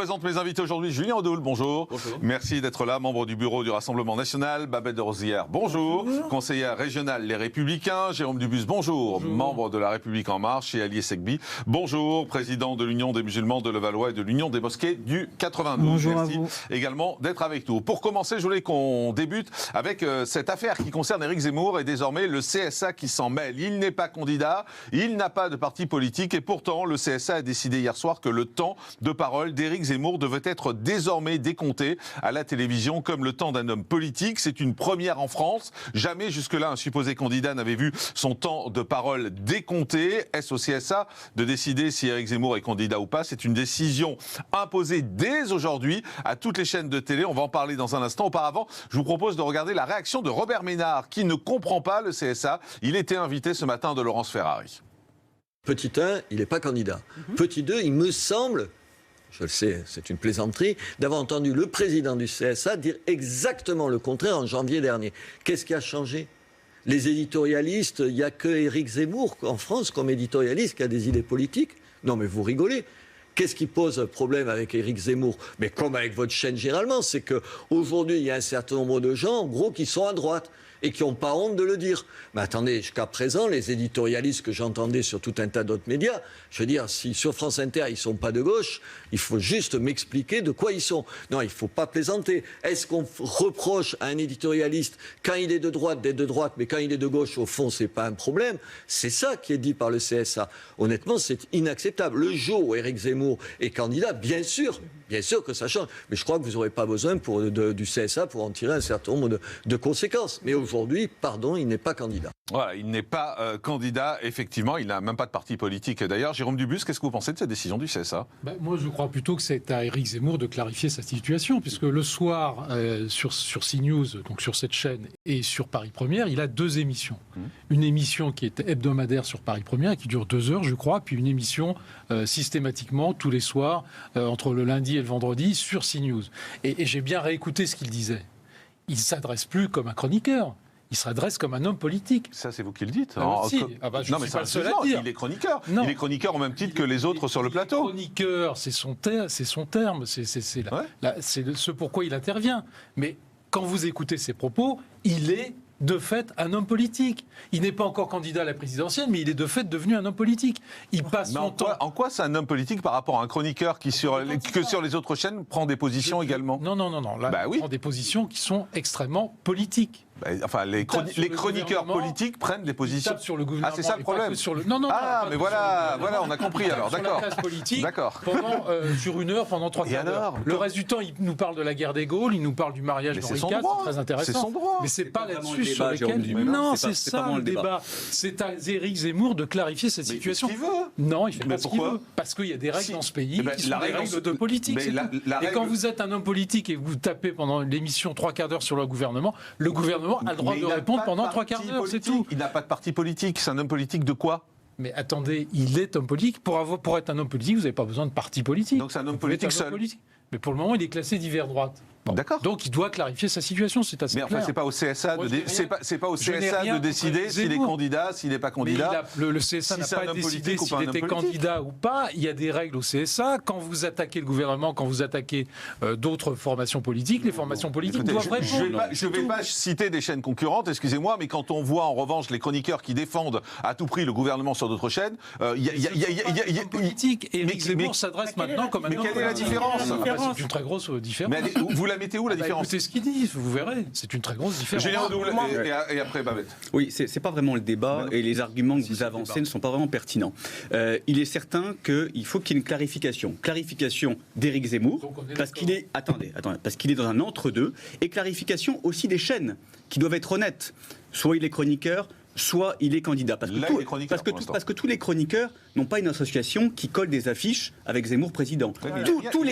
Je présente mes invités aujourd'hui. Julien Odoul, bonjour. Bonjour. Merci d'être là, membre du bureau du Rassemblement National. Babette de Rosière, bonjour. Conseillère régionale Les Républicains. Jérôme Dubus, bonjour. Membre de La République En Marche. Et Ali Sekbi, bonjour. Président de l'Union des musulmans de Levallois et de l'Union des mosquées du 92. Bonjour Merci à vous. également d'être avec nous. Pour commencer, je voulais qu'on débute avec cette affaire qui concerne Éric Zemmour et désormais le CSA qui s'en mêle. Il n'est pas candidat, il n'a pas de parti politique et pourtant le CSA a décidé hier soir que le temps de parole d'Éric Zemmour devait être désormais décompté à la télévision comme le temps d'un homme politique. C'est une première en France. Jamais jusque-là un supposé candidat n'avait vu son temps de parole décompté. Est-ce au CSA de décider si Éric Zemmour est candidat ou pas? C'est une décision imposée dès aujourd'hui à toutes les chaînes de télé. On va en parler dans un instant. Auparavant, je vous propose de regarder la réaction de Robert Ménard qui ne comprend pas le CSA. Il était invité ce matin de Laurence Ferrari. Petit 1, il n'est pas candidat. Petit 2, il me semble, je le sais, c'est une plaisanterie, d'avoir entendu le président du CSA dire exactement le contraire en janvier dernier. Qu'est-ce qui a changé? Les éditorialistes, il n'y a que Éric Zemmour en France comme éditorialiste qui a des idées politiques. Non mais vous rigolez. Qu'est-ce qui pose problème avec Éric Zemmour? Mais comme avec votre chaîne généralement, c'est qu'aujourd'hui, il y a un certain nombre de gens, en gros, qui sont à droite et qui n'ont pas honte de le dire. Mais attendez, jusqu'à présent, les éditorialistes que j'entendais sur tout un tas d'autres médias, je veux dire, si sur France Inter, ils ne sont pas de gauche, il faut juste m'expliquer de quoi ils sont. Non, il ne faut pas plaisanter. Est-ce qu'on reproche à un éditorialiste, quand il est de droite, d'être de droite, mais quand il est de gauche, au fond, ce n'est pas un problème? C'est ça qui est dit par le CSA. Honnêtement, c'est inacceptable. Le jour où Éric Zemmour est candidat, bien sûr que ça change. Mais je crois que vous n'aurez pas besoin du CSA pour en tirer un certain nombre de conséquences. Mais aujourd'hui, pardon, il n'est pas candidat. Voilà, il n'est pas candidat, effectivement. Il n'a même pas de parti politique. D'ailleurs, Jérôme Dubus, qu'est-ce que vous pensez de cette décision du CSA? Moi, je crois plutôt que c'est à Éric Zemmour de clarifier sa situation, puisque le soir, sur CNews, donc sur cette chaîne, et sur Paris Première, il a deux émissions. Une émission qui est hebdomadaire sur Paris Première, qui dure 2 heures, je crois, puis une émission systématiquement, tous les soirs, entre le lundi et le vendredi, sur CNews. Et j'ai bien réécouté ce qu'il disait. Il ne s'adresse plus comme un chroniqueur. Il se redresse comme un homme politique. Ça, c'est vous qui le dites. Je ne suis pas le seul à non, dire. il est chroniqueur. Non. Il est chroniqueur au même titre que les autres sur le plateau. Chroniqueur, c'est son terme. C'est ce pourquoi il intervient. Mais quand vous écoutez ses propos, il est de fait un homme politique. Il n'est pas encore candidat à la présidentielle, mais il est de fait devenu un homme politique. Il passe son temps... En quoi c'est un homme politique par rapport à un chroniqueur qui, sur les autres chaînes, prend des positions également? Non. Là, il prend des positions qui sont extrêmement politiques. Enfin, les chroniqueurs politiques prennent des positions. Sur le gouvernement. Ah, c'est ça le problème. Mais voilà, on a compris alors. D'accord. Sur la classe politique. Sur 1 heure, pendant 3 quarts d'heure. Le reste du temps, il nous parle de la guerre des Gaules, il nous parle du mariage d'Henri IV, c'est très intéressant. C'est son droit. Mais c'est pas là-dessus sur lequel. Non, c'est ça le débat. C'est à Éric Zemmour de clarifier cette situation. Il fait ce qu'il veut. Non, il fait pas ce qu'il veut. Parce qu'il y a des règles dans ce pays qui sont des règles de politique. Et quand vous êtes un homme politique et que vous tapez pendant l'émission 3 quarts d'heure sur le gouvernement a le droit de répondre pendant 3 quarts d'heure, c'est tout. Il n'a pas de parti politique. C'est un homme politique de quoi? Mais attendez, il est homme politique. Pour être un homme politique, vous n'avez pas besoin de parti politique. Donc c'est un homme politique seul. Mais pour le moment, il est classé divers droite. Bon. D'accord. Donc il doit clarifier sa situation, c'est assez clair. Mais enfin, c'est pas au CSA de décider s'il est candidat, s'il n'est pas candidat. Le CSA n'a pas décidé s'il était candidat ou pas. Il y a des règles au CSA. Quand vous attaquez le gouvernement, quand vous attaquez d'autres formations politiques, les formations politiques doivent répondre. Je ne vais pas citer des chaînes concurrentes, excusez-moi, mais quand on voit en revanche les chroniqueurs qui défendent à tout prix le gouvernement sur d'autres chaînes, il y a politique. Éric Zemmour s'adresse maintenant comme un homme politique. Mais quelle est la différence? C'est une très grosse différence. Mais vous la mettez où la différence? C'est ce qu'ils disent, vous verrez. C'est une très grosse différence. Julien Odoul et après Babette. Oui, c'est pas vraiment le débat et les arguments que vous avancez ne sont pas vraiment pertinents. Il est certain qu'il faut qu'il y ait une clarification. Clarification d'Éric Zemmour, parce qu'il est, parce qu'il est dans un entre-deux, et clarification aussi des chaînes qui doivent être honnêtes. Soit il est chroniqueur, soit il est candidat. Parce que tous les chroniqueurs n'ont pas une association qui colle des affiches avec Zemmour président. Tous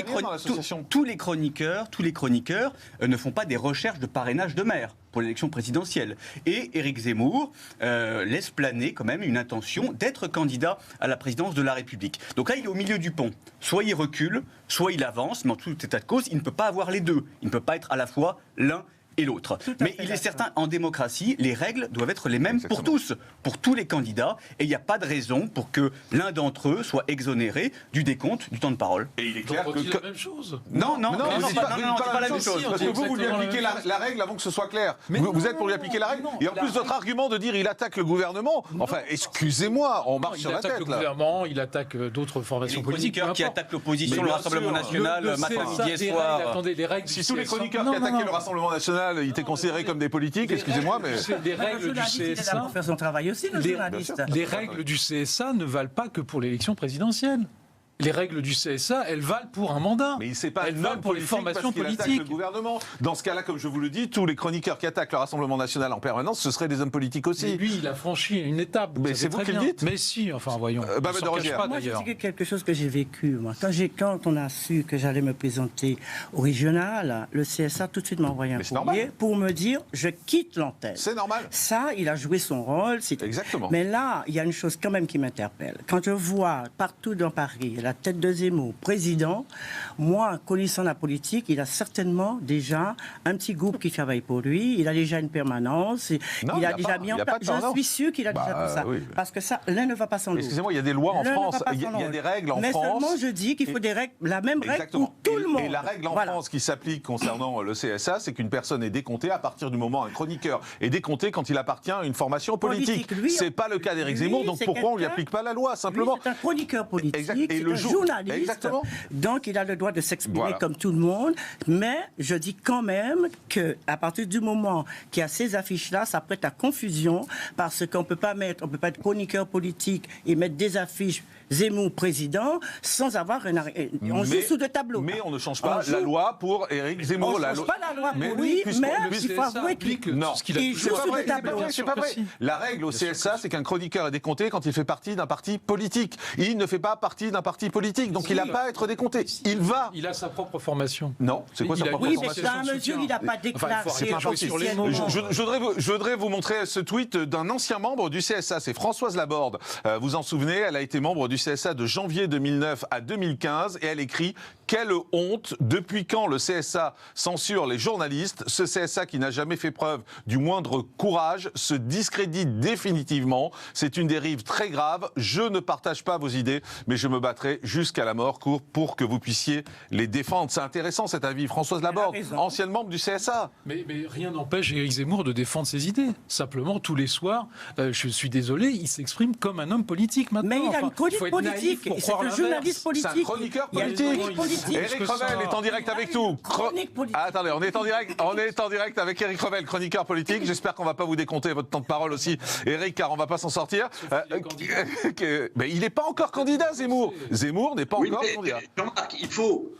les chroniqueurs ne font pas des recherches de parrainage de maire pour l'élection présidentielle. Et Éric Zemmour laisse planer quand même une intention d'être candidat à la présidence de la République. Donc là, il est au milieu du pont. Soit il recule, soit il avance, mais en tout état de cause, il ne peut pas avoir les deux. Il ne peut pas être à la fois l'un et l'autre. Mais il est certain, en démocratie, les règles doivent être les mêmes pour tous, pour tous les candidats, et il n'y a pas de raison pour que l'un d'entre eux soit exonéré du décompte du temps de parole. Et il est clair que... la même chose. Non, c'est pas la même chose. Parce que vous lui appliquez la règle avant que ce soit clair. Vous êtes pour lui appliquer la règle. Et en plus, votre argument de dire il attaque le gouvernement, enfin, excusez-moi, on marche sur la tête. Il attaque le gouvernement, il attaque d'autres formations politiques. Les chroniqueurs qui attaquent l'opposition, le Rassemblement National, matin, midi et soir. Attendez, les règles. Si tous les chroniqueurs qui attaquaient le Rassemblement National étaient considérés comme des politiques, excusez-moi, mais. Les règles du CSA. Pour faire son travail aussi, le journaliste. Les règles du CSA ne valent pas que pour l'élection présidentielle. Les règles du CSA, elles valent pour un mandat. Mais c'est pas elles valent pour les formations politiques. Le gouvernement. Dans ce cas-là, comme je vous le dis, tous les chroniqueurs qui attaquent le Rassemblement National en permanence, ce seraient des hommes politiques aussi. Mais lui, il a franchi une étape. Mais c'est vous qui le dites. Mais si, enfin voyons. Moi, c'est quelque chose que j'ai vécu. Moi. Quand on a su que j'allais me présenter au régional, le CSA tout de suite m'a envoyé un courrier pour me dire je quitte l'antenne. C'est normal. Ça, il a joué son rôle. Exactement. Mais là, il y a une chose quand même qui m'interpelle. Quand je vois partout dans Paris la tête de Zemmour, président, moi, connaissant la politique, il a certainement déjà un petit groupe qui travaille pour lui, il a déjà une permanence, il a déjà mis en place. Je suis sûr qu'il a déjà tout ça. Oui. Parce que ça, l'un ne va pas sans l'autre. Excusez-moi, il y a des lois en France, il y a des règles en France. Mais seulement, je dis qu'il faut des règles, la même règle pour tout le monde. Et la règle en France qui s'applique concernant le CSA, c'est qu'une personne est décomptée à partir du moment où un chroniqueur est décompté quand il appartient à une formation politique. C'est pas le cas d'Éric Zemmour, donc pourquoi on ne lui applique pas la loi, simplement? C'est un chroniqueur politique, c'est un journaliste. Exactement. Donc il a le droit de s'exprimer comme tout le monde, mais je dis quand même qu'à partir du moment qu'il y a ces affiches-là, ça prête à confusion parce qu'on peut pas être chroniqueur politique et mettre des affiches Zemmour président sans avoir on joue sous deux tableaux. Mais on ne change pas la loi pour Éric Zemmour. On ne change pas la loi pour lui, mais il faut avouer qu'il joue sous deux tableaux. C'est pas vrai. La règle au CSA, c'est qu'un chroniqueur est décompté quand il fait partie d'un parti politique. Il ne fait pas partie d'un parti politique, donc il n'a pas à être décompté. Il a sa propre formation. Non, c'est quoi sa propre formation? Oui, mais à mesure, il n'a pas déclaré. Je voudrais vous montrer ce tweet d'un ancien membre du CSA, c'est Françoise Laborde. Vous en souvenez, elle a été membre du CSA de janvier 2009 à 2015 et elle écrit « Quelle honte! Depuis quand le CSA censure les journalistes? Ce CSA qui n'a jamais fait preuve du moindre courage se discrédite définitivement. C'est une dérive très grave. Je ne partage pas vos idées, mais je me battrai jusqu'à la mort pour que vous puissiez les défendre. » C'est intéressant cet avis. Françoise Laborde, ancienne membre du CSA. Mais rien n'empêche Éric Zemmour de défendre ses idées. Simplement, tous les soirs, je suis désolé, il s'exprime comme un homme politique maintenant. Mais il a une chronique politique. C'est un journaliste politique. C'est un chroniqueur politique. Éric Revel est en direct avec nous. Attendez, on est en direct avec Éric Revel, chroniqueur politique. J'espère qu'on ne va pas vous décompter votre temps de parole aussi, Éric, car on ne va pas s'en sortir. Mais il n'est pas encore candidat, Zemmour. Zemmour n'est pas encore candidat. Jean-Marc, il faut...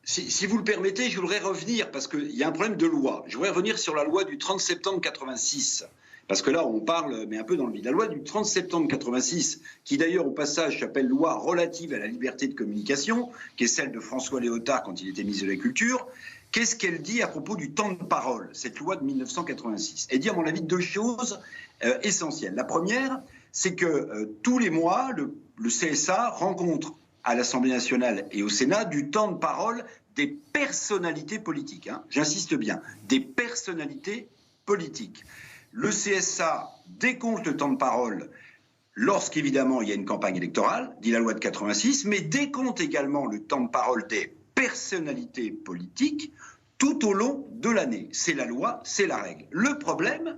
Si vous le permettez, je voudrais revenir, parce qu'il y a un problème de loi. Je voudrais revenir sur la loi du 30 septembre 86. Parce que là, on parle, mais un peu dans le vide. La loi du 30 septembre 86, qui d'ailleurs au passage s'appelle loi relative à la liberté de communication, qui est celle de François Léotard quand il était ministre de la Culture, qu'est-ce qu'elle dit à propos du temps de parole, cette loi de 1986? Elle dit, à mon avis, deux choses essentielles. La première, c'est que tous les mois, le CSA rencontre à l'Assemblée nationale et au Sénat du temps de parole des personnalités politiques. J'insiste bien, des personnalités politiques. Le CSA décompte le temps de parole lorsqu'évidemment il y a une campagne électorale, dit la loi de 86, mais décompte également le temps de parole des personnalités politiques tout au long de l'année. C'est la loi, c'est la règle. Le problème,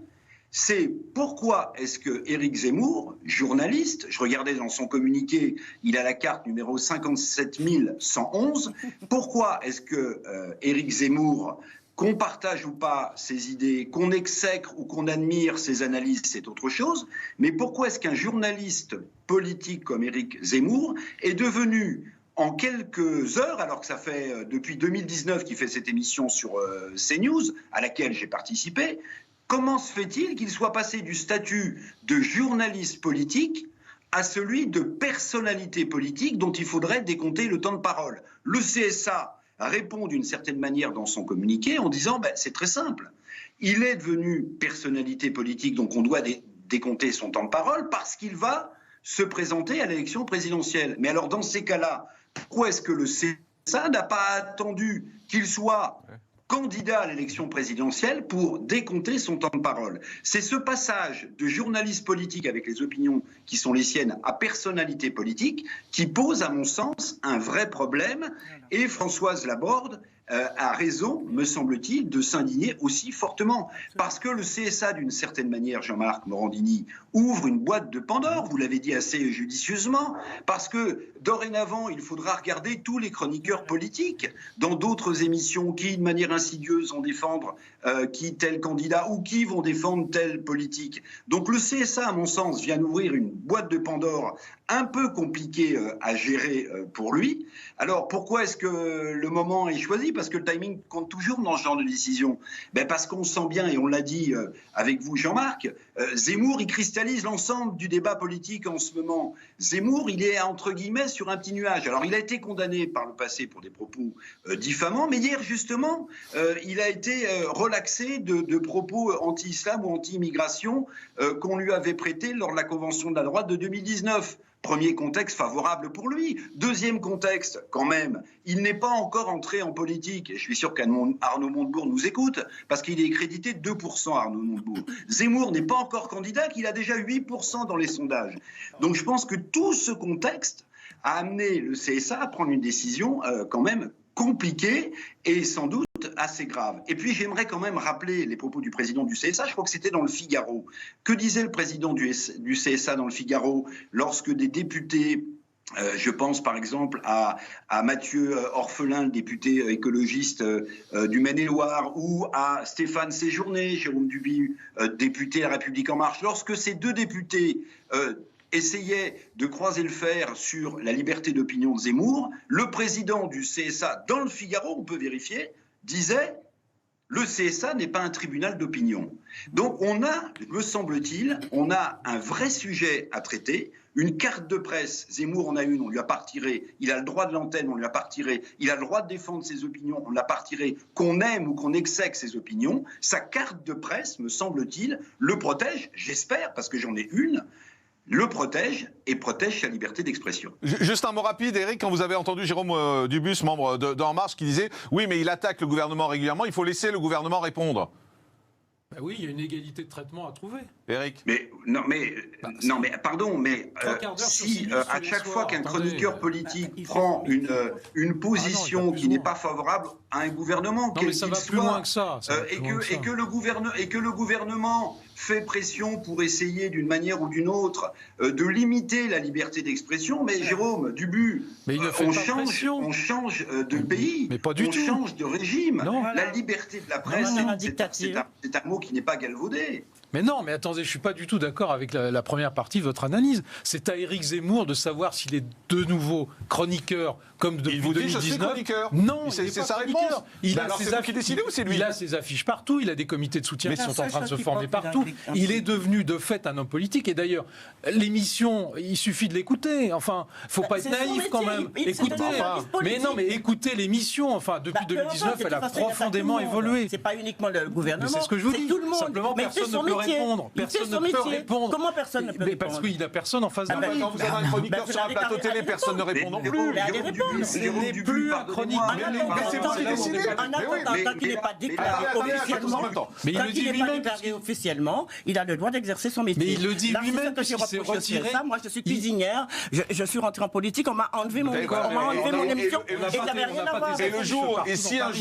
c'est pourquoi est-ce que Éric Zemmour, journaliste, je regardais dans son communiqué, il a la carte numéro 57111, pourquoi est-ce que Éric Zemmour, qu'on partage ou pas ses idées, qu'on exècre ou qu'on admire ses analyses, c'est autre chose. Mais pourquoi est-ce qu'un journaliste politique comme Éric Zemmour est devenu, en quelques heures, alors que ça fait depuis 2019 qu'il fait cette émission sur CNews, à laquelle j'ai participé, comment se fait-il qu'il soit passé du statut de journaliste politique à celui de personnalité politique dont il faudrait décompter le temps de parole? Le CSA répond d'une certaine manière dans son communiqué en disant c'est très simple. Il est devenu personnalité politique, donc on doit décompter son temps de parole parce qu'il va se présenter à l'élection présidentielle. Mais alors dans ces cas-là, pourquoi est-ce que le CSA n'a pas attendu qu'il soit candidat à l'élection présidentielle pour décompter son temps de parole. C'est ce passage de journaliste politique avec les opinions qui sont les siennes à personnalité politique qui pose, à mon sens, un vrai problème. Et Françoise Laborde a raison, me semble-t-il, de s'indigner aussi fortement. Parce que le CSA, d'une certaine manière, Jean-Marc Morandini, ouvre une boîte de Pandore, vous l'avez dit assez judicieusement, parce que dorénavant, il faudra regarder tous les chroniqueurs politiques dans d'autres émissions qui, de manière insidieuse, vont défendre qui tel candidat ou qui vont défendre tel politique. Donc le CSA, à mon sens, vient d'ouvrir une boîte de Pandore un peu compliquée à gérer pour lui. Alors pourquoi est-ce que le moment est choisi? Parce que le timing compte toujours dans ce genre de décision. Parce qu'on sent bien, et on l'a dit avec vous Jean-Marc, Zemmour, il cristallise l'ensemble du débat politique en ce moment. Zemmour, il est entre guillemets sur un petit nuage. Alors il a été condamné par le passé pour des propos diffamants, mais hier justement, il a été relaxé de propos anti-islam ou anti-immigration qu'on lui avait prêtés lors de la Convention de la droite de 2019. Premier contexte favorable pour lui. Deuxième contexte, quand même, il n'est pas encore entré en politique. Et je suis sûr qu'Arnaud Montebourg nous écoute, parce qu'il est crédité 2%, Arnaud Montebourg. Zemmour n'est pas encore candidat, qu'il a déjà 8% dans les sondages. Donc je pense que tout ce contexte a amené le CSA à prendre une décision quand même compliquée et sans doute assez grave. Et puis j'aimerais quand même rappeler les propos du président du CSA, je crois que c'était dans le Figaro. Que disait le président du CSA dans le Figaro lorsque des députés, je pense par exemple à Mathieu Orphelin, le député écologiste du Maine-et-Loire, ou à Stéphane Séjourné, Jérôme Duby, député La République En Marche, lorsque ces deux députés essayait de croiser le fer sur la liberté d'opinion de Zemmour, le président du CSA, dans le Figaro, on peut vérifier, disait « Le CSA n'est pas un tribunal d'opinion ». Donc on a, me semble-t-il, on a un vrai sujet à traiter, une carte de presse, Zemmour en a une, on lui a pas retiré, il a le droit de l'antenne, on lui a pas retiré, il a le droit de défendre ses opinions, on l'a pas retiré, qu'on aime ou qu'on exèque ses opinions, sa carte de presse, me semble-t-il, le protège, j'espère, parce que j'en ai une, le protège et protège sa liberté d'expression. Juste un mot rapide, Éric, quand vous avez entendu Jérôme Dubus, membre d'En Marche, qui disait « Oui, mais il attaque le gouvernement régulièrement, il faut laisser le gouvernement répondre ». Oui, il y a une égalité de traitement à trouver. Éric ? Pardon, mais si à chaque fois qu'un chroniqueur politique prend une position qui n'est pas favorable à un gouvernement, quel qu'il soit, et que le gouvernement fait pression pour essayer d'une manière ou d'une autre de limiter la liberté d'expression, mais Jérôme Dubus, on change de pays, on change de régime. La liberté de la presse, c'est un mot qui n'est pas galvaudé. Mais non, mais attendez, je ne suis pas du tout d'accord avec la première partie de votre analyse. C'est à Éric Zemmour de savoir s'il est de nouveau chroniqueur comme depuis 2019. Il vous dit, je suis chroniqueur. Non, c'est sa réponse. Alors c'est vous qui décidez ou c'est lui ? Il a ses affiches partout, il a des comités de soutien qui sont en train de se former partout. Il est devenu de fait un homme politique. Et d'ailleurs, l'émission, il suffit de l'écouter. Enfin, il ne faut pas être naïf quand même. Écoutez, mais écoutez l'émission. Enfin, depuis 2019, elle a profondément évolué. C'est pas uniquement le gouvernement. C'est ce que je vous dis. Tout le monde. Simplement, personne ne peut répondre. Personne ne peut répondre. Comment personne ne peut répondre ? Parce qu'il n'a personne en face de lui. Quand vous avez un chroniqueur sur un plateau télé, personne ne répond non plus. Ce n'est plus un chronique. Mais c'est vous qui décidez. Tant qu'il n'est pas déclaré officiellement, il a le droit d'exercer son métier. Mais il le dit lui-même que j'ai s'est retiré. Moi, je suis cuisinière. Je suis rentrée en politique. On m'a enlevé mon émission. Et il n'avait rien à voir. Et si un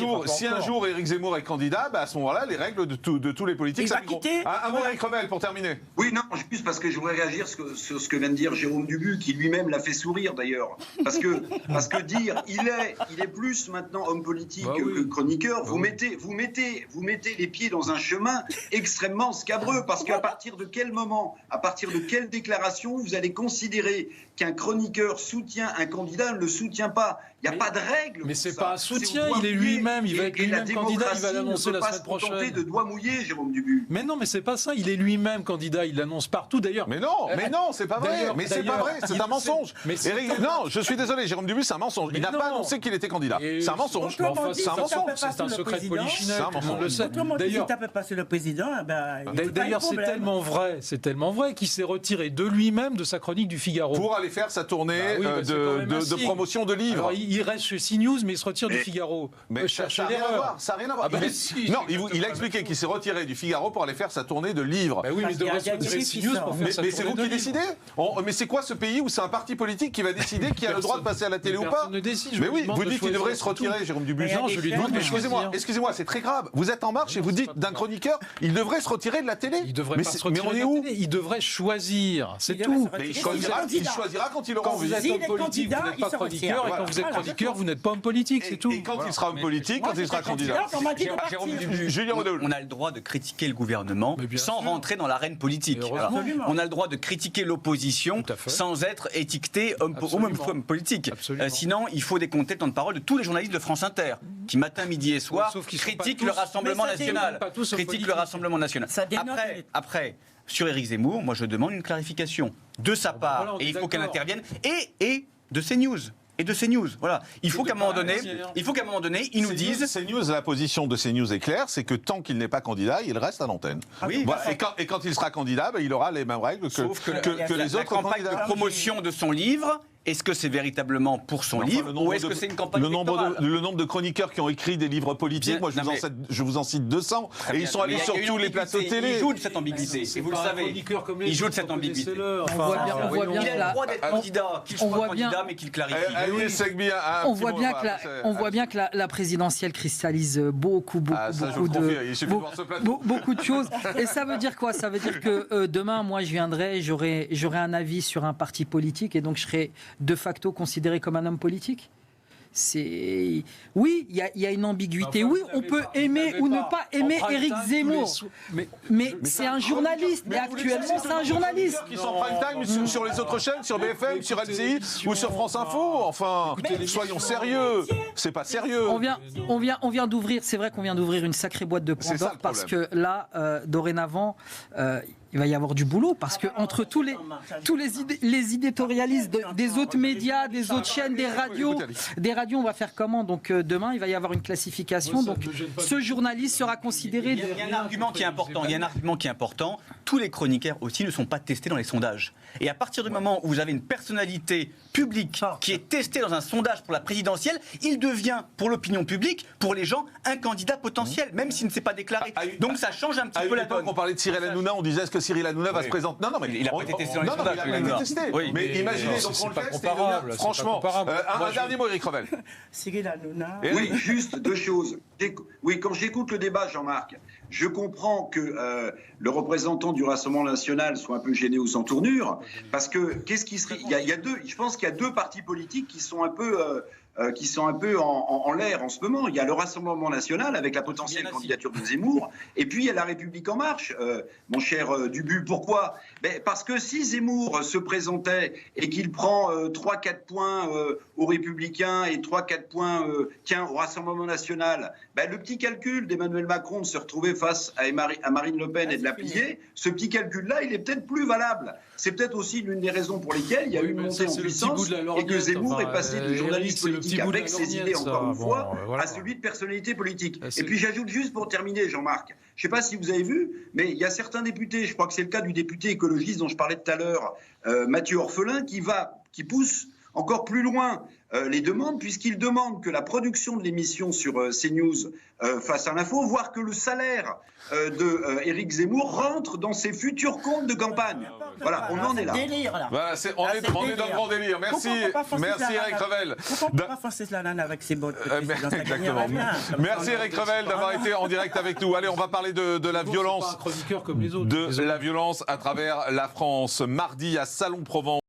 jour Éric Zemmour est candidat, à ce moment-là, les règles de tous les politiques s'appliqueront. Un mot Éric Revel pour terminer. Oui, non, juste parce que je voudrais réagir sur ce que vient de dire Jérôme Dubus, qui lui-même l'a fait sourire d'ailleurs. Parce que dire il est plus maintenant homme politique que chroniqueur, vous mettez les pieds dans un chemin extrêmement scabreux, parce qu'à partir de quel moment, à partir de quelle déclaration vous allez considérer qu'un chroniqueur soutient un candidat, ne le soutient pas. Il n'y a pas de règle. Mais c'est pas un soutien, il est lui-même, il va être lui-même candidat, il va l'annoncer la semaine prochaine. Ne peut pas se contenter de doigts mouillés, Jérôme Dubus. Mais non, mais c'est pas ça, il est lui-même candidat, il l'annonce partout d'ailleurs. Mais non, c'est pas vrai. Mais c'est pas vrai, c'est un mensonge. Non, je suis désolé, Jérôme Dubus, c'est un mensonge. Il n'a pas annoncé qu'il était candidat. C'est un mensonge. C'est un mensonge, c'est un secret de polichinelle, tout le monde le sait. D'ailleurs, si tu tapes pas sur le président, d'ailleurs, c'est tellement vrai qu'il s'est retiré de lui-même de sa chronique du Figaro. Pour aller faire sa tournée de promotion de livres. Alors, il reste chez CNews, mais il se retire du Figaro. Mais ça n'a rien à voir. Ça n'a rien à voir. Non, il a expliqué qu'il s'est retiré du Figaro pour aller faire sa tournée de livres. Oui, mais il devrait se retirer de CNews pour faire sa tournée de livres. Mais c'est vous qui décidez. Mais c'est quoi ce pays où c'est un parti politique qui va décider qui a le droit de passer à la télé ou pas? Personne ne décide. Mais oui, vous dites qu'il devrait se retirer, Jérôme Dubuis. Non, je lui demande de Excusez-moi, c'est très grave. Vous êtes En Marche et vous dites d'un chroniqueur, il devrait se retirer de la télé. Il devrait pas se retirer de la télé. Il devrait choisir, c'est tout. Il choisira quand il aura envie. Quand vous êtes homme politique, vous n'êtes pas chroniqueur, et quand vous êtes chroniqueur, vous n'êtes pas homme politique, c'est tout. Et quand il sera homme politique, quand il sera candidat. Julien Redel. On a le droit de critiquer le gouvernement sans rentrer dans l'arène politique. On a le droit de critiquer l'opposition sans être étiqueté homme politique. Sinon, il faut des comptes de temps de parole de tous les journalistes de France Inter qui, matin, midi et soir, critiquent le Rassemblement national. Critiquent le Rassemblement national. Après, sur Éric Zemmour, moi je demande une clarification de sa part, et il faut qu'elle intervienne, et de CNews. Voilà. Il faut qu'à un moment donné, ils nous disent. CNews, la position de CNews est claire, c'est que tant qu'il n'est pas candidat, il reste à l'antenne. Oui. Voilà. Et quand il sera candidat, il aura les mêmes règles que les autres candidats. La campagne de promotion de son livre. Est-ce que c'est véritablement pour son livre ou est-ce que c'est une campagne électorale ? Le nombre de chroniqueurs qui ont écrit des livres politiques, moi je vous en cite 200, et ils sont allés sur tous les plateaux de télé. Ils jouent de cette ambiguïté, et vous le savez. Ils jouent de cette ambiguïté. Il a le droit d'être candidat, qu'il soit candidat, mais qu'il clarifie. On voit bien que la présidentielle cristallise beaucoup de choses. Et ça veut dire quoi ? Ça veut dire que demain, moi je viendrai, j'aurai un avis sur un parti politique, et donc je serai de facto considéré comme un homme politique. Oui, il y a une ambiguïté. Oui, on peut aimer ou ne pas aimer Éric Zemmour. Mais c'est un journaliste. Et actuellement, c'est un journaliste. Qui sont en prime time sur les autres chaînes, sur BFM, sur LCI ou sur France Info. Enfin, soyons sérieux. C'est pas sérieux. On vient d'ouvrir. C'est vrai qu'on vient d'ouvrir une sacrée boîte de Pandore parce que là, dorénavant. Il va y avoir du boulot parce que entre tous les éditorialistes des autres médias, des autres chaînes, des radios, on va faire comment ? Donc demain, il va y avoir une classification. Donc ce journaliste sera considéré. Il y a un argument qui est important. Tous les chroniqueurs aussi ne sont pas testés dans les sondages. Et à partir du moment où vous avez une personnalité publique qui est testée dans un sondage pour la présidentielle, il devient pour l'opinion publique, pour les gens, un candidat potentiel, même s'il ne s'est pas déclaré. Donc ça change un petit peu la donne. On parlait de Cyril Hanouna, on disait est-ce que Cyril Hanouna va se présenter. Non, mais il n'a pas été testé dans les sondages. Il n'a pas été testé. Oui, mais imaginez, donc on le fait, franchement. Un dernier mot, Éric Revel. Cyril Hanouna. Oui, juste deux choses. Oui, quand j'écoute le débat, Jean-Marc, je comprends que le représentant du Rassemblement national soit un peu gêné ou sans tournure, parce que qu'est-ce qui serait. Je pense qu'il y a deux partis politiques qui sont un peu. En l'air en ce moment. Il y a le Rassemblement national avec la potentielle candidature de Zemmour, et puis il y a la République en marche, mon cher Dubu. Pourquoi ? Parce que si Zemmour se présentait et qu'il prend 3-4 points aux Républicains et 3-4 points au Rassemblement national, le petit calcul d'Emmanuel Macron de se retrouver face à Marine Le Pen et de la plier, ce petit calcul-là, il est peut-être plus valable. C'est peut-être aussi l'une des raisons pour lesquelles il y a eu une montée en puissance et que Zemmour est passé de journaliste politique avec ses idées, encore une fois, à celui de personnalité politique. Et puis j'ajoute juste pour terminer, Jean-Marc, je ne sais pas si vous avez vu, mais il y a certains députés, je crois que c'est le cas du député écologiste dont je parlais tout à l'heure, Mathieu Orphelin, qui pousse encore plus loin les demandes, puisqu'il demande que la production de l'émission sur CNews fasse un info, voire que le salaire de Éric Zemmour rentre dans ses futurs comptes de campagne. Voilà, on en est là. Voilà, on est dans le grand délire. Merci Éric Revel. Pourquoi pas forcer la nana avec ses bottes Exactement. Merci Éric Revel d'avoir été en direct avec nous. Allez, on va parler de la violence, comme les autres. de la violence à travers la France. Mardi à Salon-Provence.